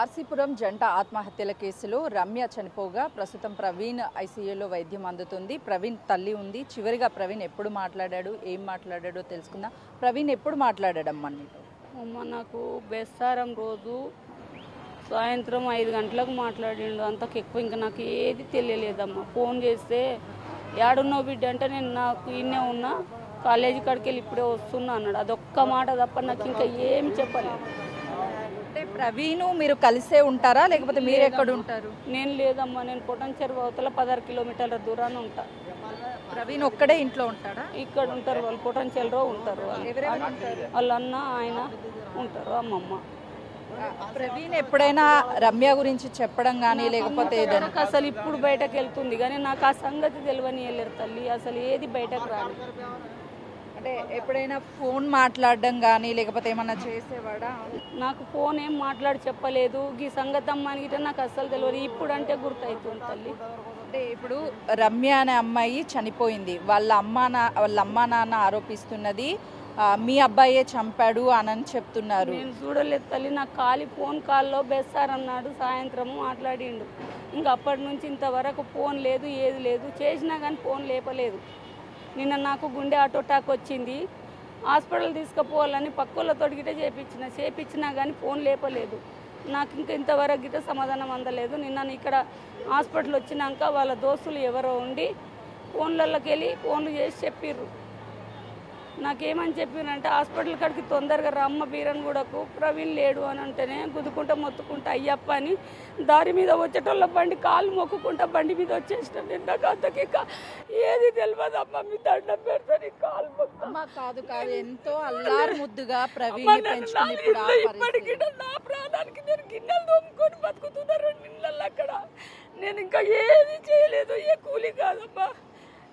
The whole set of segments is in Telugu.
ఆర్సీపురం జంట ఆత్మహత్యల కేసులో రమ్య చనిపోగా ప్రస్తుతం ప్రవీణ్ ఐసీయూలో వైద్యం అందుతుంది. ప్రవీణ్ తల్లి ఉంది. చివరిగా ప్రవీణ్ ఎప్పుడు మాట్లాడాడు, ఏం మాట్లాడాడో తెలుసుకుందాం. ప్రవీణ్ ఎప్పుడు మాట్లాడాడమ్మా నీతో? అమ్మ నాకు బెస్సారం రోజు సాయంత్రం 5 గంటలకు మాట్లాడిండు. అంతకు ఎక్కువ ఇంకా నాకు ఏది తెలియలేదమ్మా. ఫోన్ చేస్తే ఏడున్నావు బిడ్డ అంటే నేను నాకు ఇన్నే ఉన్నా, కాలేజీ కాడికి వెళ్ళి ఇప్పుడే వస్తున్నా అన్నాడు. అదొక్క మాట తప్ప నాకు ఇంకా ఏమి చెప్పలేదు. అంటే ప్రవీణ్ మీరు కలిసే ఉంటారా లేకపోతే మీరు ఎక్కడ ఉంటారు? నేను లేదమ్మా, నేను పొటన్ చెరువు అవతల 16 కిలోమీటర్ల దూరాన్ని ఉంటా. ప్రవీణ్ ఒక్కడే ఇంట్లో ఉంటాడా? ఇక్కడ ఉంటారు వాళ్ళు, పొటన్ చెరువు ఉంటారు వాళ్ళు. వాళ్ళ అన్న ఆయన ఉంటారు, అమ్మమ్మ. ప్రవీణ్ ఎప్పుడైనా రమ్య గురించి చెప్పడం కానీ లేకపోతే ఏదైనా అసలు ఇప్పుడు బయటకు వెళ్తుంది కానీ నాకు ఆ సంగతి తెలియనియలేరు తల్లి. అసలు ఏది బయటకు రాదు. అంటే ఎప్పుడైనా ఫోన్ మాట్లాడడం కానీ లేకపోతే ఏమన్నా చేసేవాడా? నాకు ఫోన్ ఏం మాట్లాడి చెప్పలేదు. ఈ సంగతి అమ్మాని గిట్ట నాకు అస్సలు తెలియదు. ఇప్పుడు అంటే గుర్తవుతుంది తల్లి. అంటే ఇప్పుడు రమ్య అనే అమ్మాయి చనిపోయింది. వాళ్ళ అమ్మా నాన్న ఆరోపిస్తున్నది మీ అబ్బాయే చంపాడు అని చెప్తున్నారు. నేను చూడలేదు తల్లి. నాకు ఫోన్ కాల్లో బెస్సార్ అన్నాడు, సాయంత్రం మాట్లాడిండు. ఇంకా అప్పటి నుంచి ఇంతవరకు ఫోన్ లేదు, ఏది లేదు. చేసినా కానీ ఫోన్ లేపలేదు. నిన్న నాకు గుండె అటాక్ వచ్చింది, హాస్పిటల్ తీసుకుపోవాలని పక్కలతో గిట్ట చేపించినా కానీ ఫోన్ లేపలేదు. నాకు ఇంకా ఇంతవరకు గిట్ట సమాధానం అందలేదు. నిన్న ఇక్కడ హాస్పిటల్ వచ్చినాక వాళ్ళ దోస్తులు ఎవరో ఉండి ఫోన్లలోకి వెళ్ళి ఫోన్లు చేసి చెప్పిర్రు. నాకేమని చెప్పినంటే హాస్పిటల్ కాడికి తొందరగా రమ్మ బీరన్గూడకు, ప్రవీణ్ లేడు అని అంటేనే గుద్దుకుంటా మొత్తుకుంటా అయ్యప్ప అని దారి మీద వచ్చేటోళ్ళ బండి కాళ్ళు మొక్కుకుంటా బండి మీద వచ్చేసిన. నేను నాకు అంతకి ఏది తెలియదు అమ్మ, మీ దండం పెడతాను కాలు మొక్క. కాదు కాదు, ఎంతో అల్లారు ముద్దుగా ప్రవీణ్ ఇప్పటికి నా ప్రాణానికి నేను గిన్నెలు తోముకొని బతుకుతున్నా 2 నెలలు అక్కడ. నేను ఇంకా ఏది చేయలేదు. ఏ కూలి కాదమ్మా.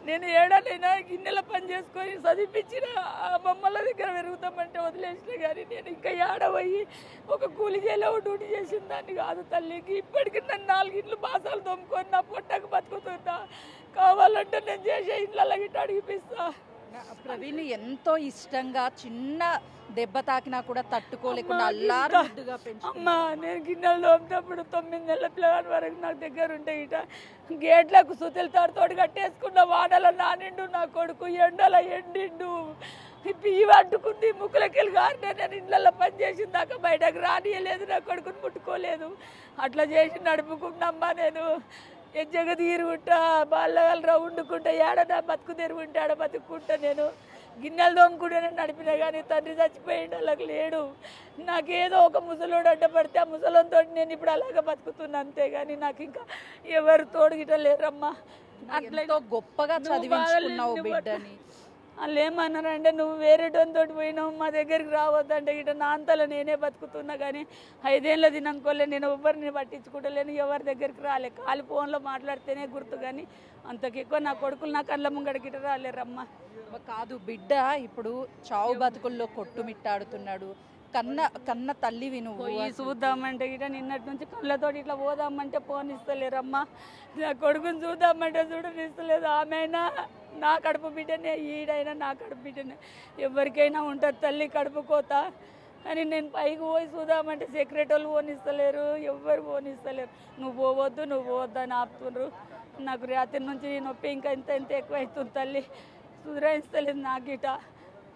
నేను ఏడాదైనా గిన్నెల పని చేసుకొని చదివించిన బొమ్మల దగ్గర పెరుగుతామంటే వదిలేసిన కానీ నేను ఇంకా ఏడవయ్యి ఒక కూలి చేయలో డ్యూటీ చేసిన దాన్ని కాదు తల్లికి. ఇప్పటికి నన్ను 4 ఇండ్లు బాసాలు తోముకొని నా పొట్టకు బతుకుతున్నా. కావాలంటే నేను చేసే ఇండ్ల గిట్ట అడిగిపిస్తా. ప్రవీణ్ ఎంతో ఇష్టంగా చిన్న దెబ్బ తాకినా కూడా తట్టుకోలేకుండా అల్లారు ముద్దుగా అమ్మా. నేను గిన్నెలు తోమినప్పుడు 9 నెలల పిల్లగాని వరకు నాకు దగ్గర ఉంటే ఇట గేట్లకు సుతులు తాడుతోటి కట్టేసుకున్న, వానల నానిండు నా కొడుకు, ఎండల ఎండిండు, బియ్యం అంటుకుంది, ముక్కులకెళ్ళి గారినే. నేను ఇళ్ళల్లో పని చేసిన దాకా బయటకు రానియలేదు, నా కొడుకుని ముట్టుకోలేదు. అట్లా చేసి నడుపుకున్నమ్మా. నేను జగదీరుగుంటా బాల్లగలరా వండుకుంటా, ఏడనా బతుకు తెరుగుంటే ఆడ బతుక్కుంటా. నేను గిన్నెలు తోముకుంటేనే నడిపినా కానీ తండ్రి చచ్చిపోయిండు, వాళ్ళకి లేడు. నాకేదో ఒక ముసలోడు అడ్డపడితే ఆ ముసలంతో నేను ఇప్పుడు అలాగే బతుకుతున్నా, అంతేగాని నాకు ఇంకా ఎవరు తోడుగిట లేరమ్మా. అట్లా గొప్పగా చదివించుకున్నావు బిడ్డని. వాళ్ళు ఏమన్నారంటే నువ్వు వేరే తోటి పోయినావు, మా దగ్గరికి రావద్దంటే గిట్ట నా అంతలో నేనే బతుకుతున్నా. కానీ 5 ఏళ్ళ దినంకోలే నేను ఎవరిని పట్టించుకుంటలేను, ఎవరి దగ్గరికి రాలే. కాలి ఫోన్లో మాట్లాడితేనే గుర్తు కానీ అంతకెక్కువ నా కొడుకులు నా కళ్ళ ముంగడ గిట్ట రాలేరమ్మా. కాదు, బిడ్డ ఇప్పుడు చావు బతుకుల్లో కొట్టుమిట్టాడుతున్నాడు. కన్న తల్లివి నువ్వు. చూద్దామంటే గిట్ట నిన్నటి నుంచి కళ్ళతో ఇట్లా పోదామంటే ఫోన్ ఇస్తలేరమ్మా. నా కొడుకుని చూద్దామంటే చూడనిస్తలేదు. ఆమెనా నా కడుపు బిడ్డనే, ఈడైనా నా కడుపు బిడ్డనే. ఎవరికైనా ఉంటుంది తల్లి కడుపు కోత. కానీ నేను పైకి పోయి చూద్దామంటే సెక్రటరీ వాళ్ళు పోనిస్తలేరు, ఎవ్వరు పోనిస్తలేరు. నువ్వు పోవద్దు అని ఆపుతున్నారు. నాకు రాత్రి నుంచి నొప్పి ఇంకా ఇంత ఎక్కువ అవుతుంది తల్లి. సుధరాయిస్తలేదు నా గిట.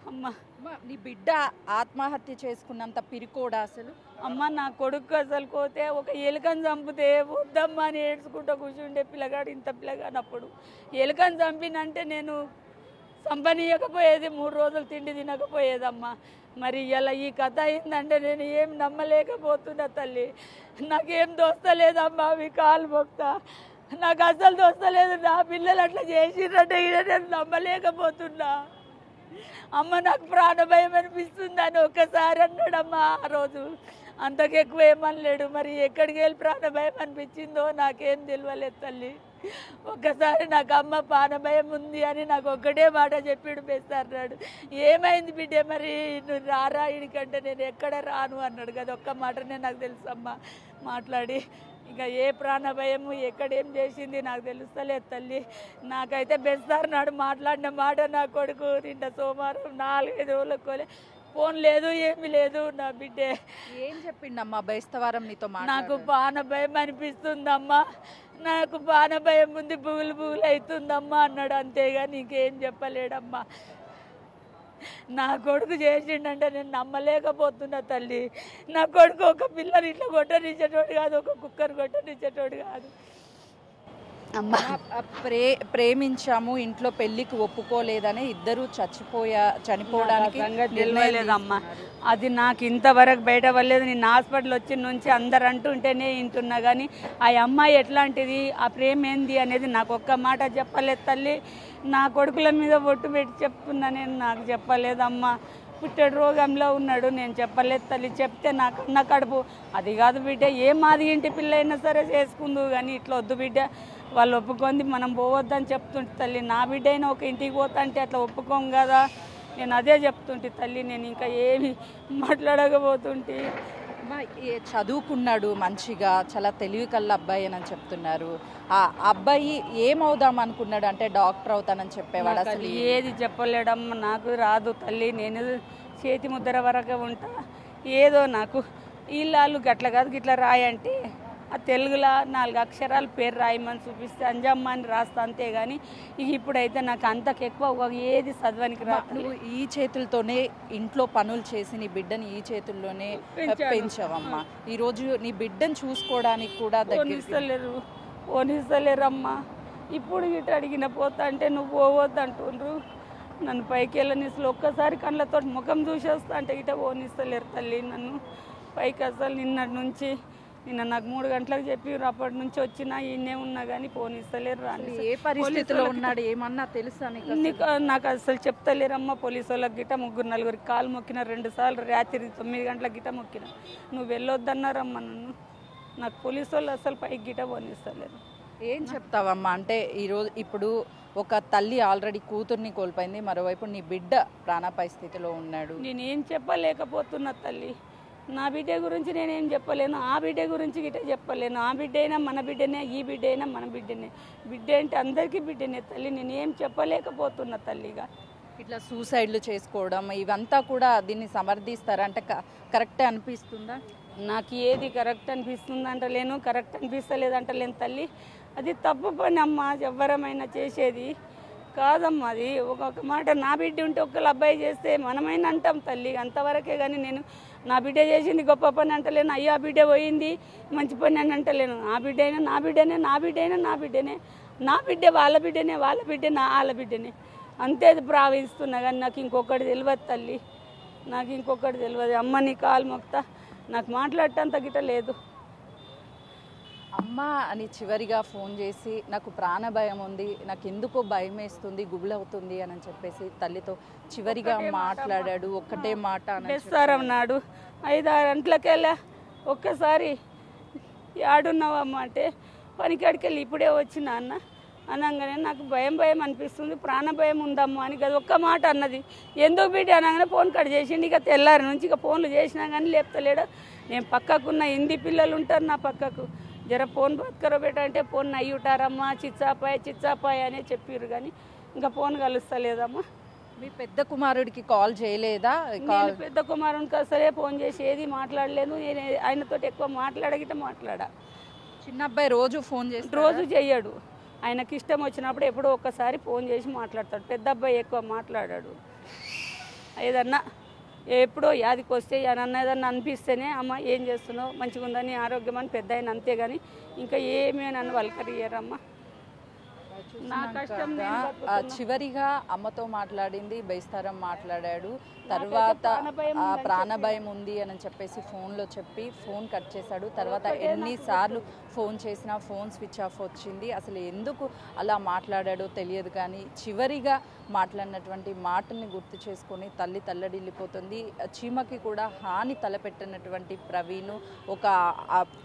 అమ్మ, నీ బిడ్డ ఆత్మహత్య చేసుకున్నంత పిరికోడా అసలు? అమ్మ, నా కొడుకు అసలు పోతే ఒక ఎలుకని చంపితే వద్దమ్మా అని ఏడ్చుకుంటూ కూర్చుండే పిల్లగాడు. ఇంత పిల్లగానప్పుడు ఎలుకని చంపినంటే నేను చంపనీయకపోయేది, 3 రోజులు తిండి తినకపోయేదమ్మా. మరి ఇలా ఈ కథ అయిందంటే నేను ఏం నమ్మలేకపోతున్నా తల్లి. నాకేం దోస్తలేదమ్మా, అవి కాలు మొక్తా. నాకు అసలు దోస్తలేదు. నా పిల్లలు అట్లా చేసిరంటే నేను నమ్మలేకపోతున్నా. అమ్మ, నాకు ప్రాణభయం అనిపిస్తుంది అని ఒక్కసారి అన్నాడమ్మా ఆ రోజు. అంతకెక్కువ ఏమనలేడు. మరి ఎక్కడికి వెళ్ళి ప్రాణభయం అనిపించిందో నాకేం తెలియలేదు తల్లి. ఒక్కసారి నాకు అమ్మ ప్రాణభయం ఉంది అని నాకు ఒక్కటే మాట చెప్పాడు బెస్తాడు. ఏమైంది బిడ్డే మరి నువ్వు రారా ఇడికంటే నేను ఎక్కడ రాను అన్నాడు కదా. ఒక్క మాటనే నాకు తెలుసమ్మా మాట్లాడి. ఇంకా ఏ ప్రాణభయము ఎక్కడేం చేసింది నాకు తెలుస్తలేదు తల్లి. నాకైతే బెస్తారు నాడు మాట్లాడిన మాట నా కొడుకు నిన్న సోమవారం 4-5 రోజులకోలే ఫోన్ లేదు ఏమీ లేదు నా బిడ్డే. ఏం చెప్పిండమ్మా బేస్తవారం నీతో నాకు బాణ భయం అనిపిస్తుందమ్మా, నాకు బాణ భయం ఉంది, బుగులు బుగులు అవుతుందమ్మా అన్నాడు. అంతేగా నీకేం చెప్పలేడమ్మా. నా కొడుకు చేసిండంటే నేను నమ్మలేకపోతున్నా తల్లి. నా కొడుకు ఒక పిల్లని ఇట్లా కొట్టనిచ్చేటోడు కాదు, ఒక కుక్కర్ కొట్టనిచ్చేటోడు కాదు అమ్మా. ప్రేమించాము, ఇంట్లో పెళ్లికి ఒప్పుకోలేదని ఇద్దరు చనిపోవడానికి తెలియలేదమ్మా. అది నాకు ఇంతవరకు బయట పడలేదు. నేను హాస్పిటల్ వచ్చిన నుంచి అందరు అంటుంటేనే వింటున్నా, కానీ ఆ అమ్మాయి ఎట్లాంటిది, ఆ ప్రేమ ఏంది అనేది నాకు ఒక్క మాట చెప్పలేదు తల్లి. నా కొడుకుల మీద ఒట్టు పెట్టి చెప్తున్నా, నేను నాకు చెప్పలేదమ్మా. పుట్టెడు రోగంలో ఉన్నాడు, నేను చెప్పలేదు తల్లి. చెప్తే నా కన్న కడుపు అది కాదు బిడ్డ, ఏ మాది ఇంటి పిల్ల అయినా సరే చేసుకుందు, కానీ ఇట్లా వద్దు బిడ్డ, వాళ్ళు ఒప్పుకుంది మనం పోవద్దని చెప్తుంటే తల్లి. నా బిడ్డ అయినా ఒక ఇంటికి పోతా అంటే అట్లా ఒప్పుకోం కదా, నేను అదే చెప్తుంటే తల్లి. నేను ఇంకా ఏమి మాట్లాడకపోతుంటే. చదువుకున్నాడు మంచిగా, చాలా తెలివి కల్ల అబ్బాయి అని చెప్తున్నారు. ఆ అబ్బాయి ఏమవుదాం అనుకున్నాడు అంటే డాక్టర్ అవుతానని చెప్పేవాడు. అసలు ఏది చెప్పలేడమ్మా, నాకు రాదు తల్లి. నేను చేతి ముద్ర వరకు ఉంటా. ఏదో నాకు ఇల్లాలు గట్ల కాదు గిట్లా రాయంటే ఆ తెలుగులో 4 అక్షరాలు పేరు రాయమని చూపిస్తే అంజమ్మ అని రాస్తా, అంతేగాని ఇప్పుడైతే నాకు అంతకెక్కువ ఏది చదవనికి రాదు. నువ్వు ఈ చేతులతోనే ఇంట్లో పనులు చేసి నీ బిడ్డని ఈ చేతుల్లోనే పెంచావమ్మా. ఈరోజు నీ బిడ్డను చూసుకోవడానికి కూడా పోనిస్తలేరమ్మా. ఇప్పుడు గిట్ట అడిగిన పోతా అంటే నువ్వు పోవద్దు అంటుండ్రు. నన్ను పైకి వెళ్ళనిస్తలు, ఒక్కసారి కళ్ళతో ముఖం చూసేస్తా అంటే గిట్ట పోనిస్తలేరు తల్లి నన్ను పైకి. అసలు నిన్నటి నుంచి నాకు 3 గంటలకు చెప్పి అప్పటి నుంచి వచ్చినా ఈయనే ఉన్నా కానీ పోనిస్తలేరు. ఏ పరిస్థితిలో ఉన్నాడు ఏమన్నా తెలుసా నాకు అసలు చెప్తలేరమ్మా. పోలీసు వాళ్ళకి గిట్ట 3-4 కాలు మొక్కిన, 2 సార్లు రాత్రి 9 గంటలకు గిట్ట మొక్కిన. నువ్వు వెళ్ళొద్దన్నారమ్మా నన్ను. నాకు పోలీసు వాళ్ళు అసలు పైకి గిట్ట పోనిస్తలేరు. ఏం చెప్తావమ్మా అంటే ఈరోజు ఇప్పుడు ఒక తల్లి ఆల్రెడీ కూతుర్ని కోల్పోయింది, మరోవైపు నీ బిడ్డ ప్రాణాపాయ స్థితిలో ఉన్నాడు. నేనేం చెప్పలేకపోతున్నా తల్లి. నా బిడ్డ గురించి నేనేం చెప్పలేను, ఆ బిడ్డ గురించి గిట్ట చెప్పలేను. ఆ బిడ్డ అయినా మన బిడ్డనే, ఈ బిడ్డ అయినా మన బిడ్డనే. బిడ్డ అంటే అందరికీ బిడ్డనే తల్లి. నేనేం చెప్పలేకపోతున్నా తల్లిగా. ఇట్లా సూసైడ్లు చేసుకోవడం ఇవంతా కూడా దీన్ని సమర్థిస్తారా అంటే కరెక్టే అనిపిస్తుందా? నాకు ఏది కరెక్ట్ అనిపిస్తుంది అంటలేను, కరెక్ట్ అనిపిస్తలేదంటలేను తల్లి. అది తప్పు పని అమ్మా, ఎవ్వరమైనా చేసేది కాదమ్మా. అది ఒక మాట నా బిడ్డ ఉంటే ఒకళ్ళు అబ్బాయి చేస్తే మనమైనా అంటాం తల్లి, అంతవరకే. కానీ నేను నా బిడ్డ చేసింది గొప్ప పని అంటలేను, అయ్యో ఆ బిడ్డ పోయింది మంచి పని అని అంటలేను. నా బిడ్డ అయినా నా బిడ్డనే, నా బిడ్డ అయినా నా బిడ్డనే. నా బిడ్డ వాళ్ళ బిడ్డనే, వాళ్ళ బిడ్డ నా వాళ్ళ బిడ్డనే. అంతే భావిస్తున్నా, కానీ నాకు ఇంకొకటి తెలియదు తల్లి, నాకు ఇంకొకటి తెలియదు. అమ్మ నీ కాలు మొక్తా, నాకు మాట్లాడటంత గిట్ట లేదు. అమ్మ అని చివరిగా ఫోన్ చేసి నాకు ప్రాణ భయం ఉంది, నాకు ఎందుకో భయం వేస్తుంది, గుబులవుతుంది అని చెప్పేసి తల్లితో చివరిగా మాట్లాడాడు. ఒక్కటే మాట అన్నాడు. 5-6 గంటలకెళ్ళా ఒక్కసారి ఆడున్నావమ్మ అంటే పనికాడికి వెళ్ళి ఇప్పుడే వచ్చిన అన్న అనగానే నాకు భయం అనిపిస్తుంది, ప్రాణ భయం ఉందమ్మా అని కదా ఒక్క మాట అన్నది. ఎందుకు బిడ్డ అనగానే ఫోన్ కట్ చేసిండు. ఇక తెల్లారి నుంచి ఇక ఫోన్లు చేసినా కానీ లేపుతలేడు. నేను పక్కకున్న హిందీ పిల్లలు ఉంటారు నా పక్కకు, జర ఫోన్ బతుకరో బెట అంటే ఫోన్ అయ్యుంటారమ్మా, చిచ్చాపాయ అనే చెప్పారు, కానీ ఇంకా ఫోన్ కలుస్తలేదమ్మా. మీ పెద్ద కుమారుడికి కాల్ చేయలేదా? పెద్ద కుమారునికి అసలే ఫోన్ చేసి ఏది మాట్లాడలేను. నేను ఆయనతో ఎక్కువ మాట్లాడా. చిన్న అబ్బాయి రోజు ఫోన్ చేసి రోజు చెయ్యడు. ఆయనకి ఇష్టం వచ్చినప్పుడు ఎప్పుడో ఒక్కసారి ఫోన్ చేసి మాట్లాడతాడు. పెద్ద అబ్బాయి ఎక్కువ మాట్లాడాడు. ఏదన్నా ఎప్పుడో యాదికి వస్తే ఏదన్నా అనిపిస్తేనే అమ్మ ఏం చేస్తున్నావు, మంచిగా ఉందని, ఆరోగ్యం అని పెద్ద అయిన, అంతేగాని ఇంకా ఏమీ నన్ను వల్కరియరమ్మా. నా కష్టం చివరిగా అమ్మతో మాట్లాడింది, బేస్తారం మాట్లాడాడు. తర్వాత ప్రాణభయం ఉంది అని చెప్పేసి ఫోన్లో చెప్పి ఫోన్ కట్ చేశాడు. తర్వాత ఎన్నిసార్లు ఫోన్ చేసినా ఫోన్ స్విచ్ ఆఫ్ వచ్చింది. అసలు ఎందుకు అలా మాట్లాడాడో తెలియదు, కానీ చివరిగా మాట్లాడినటువంటి మాటల్ని గుర్తు చేసుకొని తల్లి తల్లడిల్లిపోతుంది. చీమకి కూడా హాని తలపెట్టినటువంటి ప్రవీణ్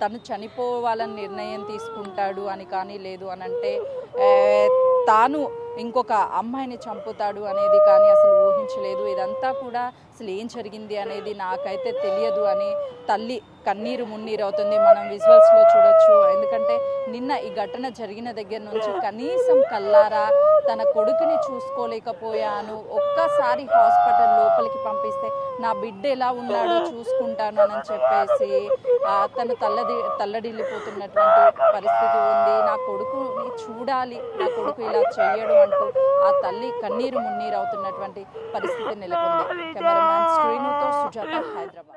తను చనిపోవాలని నిర్ణయం తీసుకుంటాడు అని కానీ, లేదు అని అంటే తాను ఇంకొక అమ్మాయిని చంపుతాడు అనేది కానీ అసలు ఊహించలేదు. ఇదంతా కూడా అసలు ఏం జరిగింది అనేది నాకైతే తెలియదు అని తల్లి కన్నీరు మున్నీరు అవుతుంది. మనం విజువల్స్లో చూడొచ్చు. ఎందుకంటే నిన్న ఈ ఘటన జరిగిన దగ్గర నుంచి కనీసం కల్లారా తన కొడుకుని చూసుకోలేకపోయాను, ఒక్కసారి హాస్పిటల్ లోపలికి పంపిస్తే నా బిడ్డ ఎలా ఉన్నాడో చూసుకుంటాను అని చెప్పేసి తను తల్లడిల్లిపోతున్నటువంటి పరిస్థితి ఉంది. నా కొడుకుని చూడాలి, నా కొడుకు ఇలా చెయ్యడు అంటూ ఆ తల్లి కన్నీరు మున్నీరు అవుతున్నటువంటి పరిస్థితి నెలకొంది. కెమెరామ్యాన్ శ్రీనుతో సుజాత, హైదరాబాద్.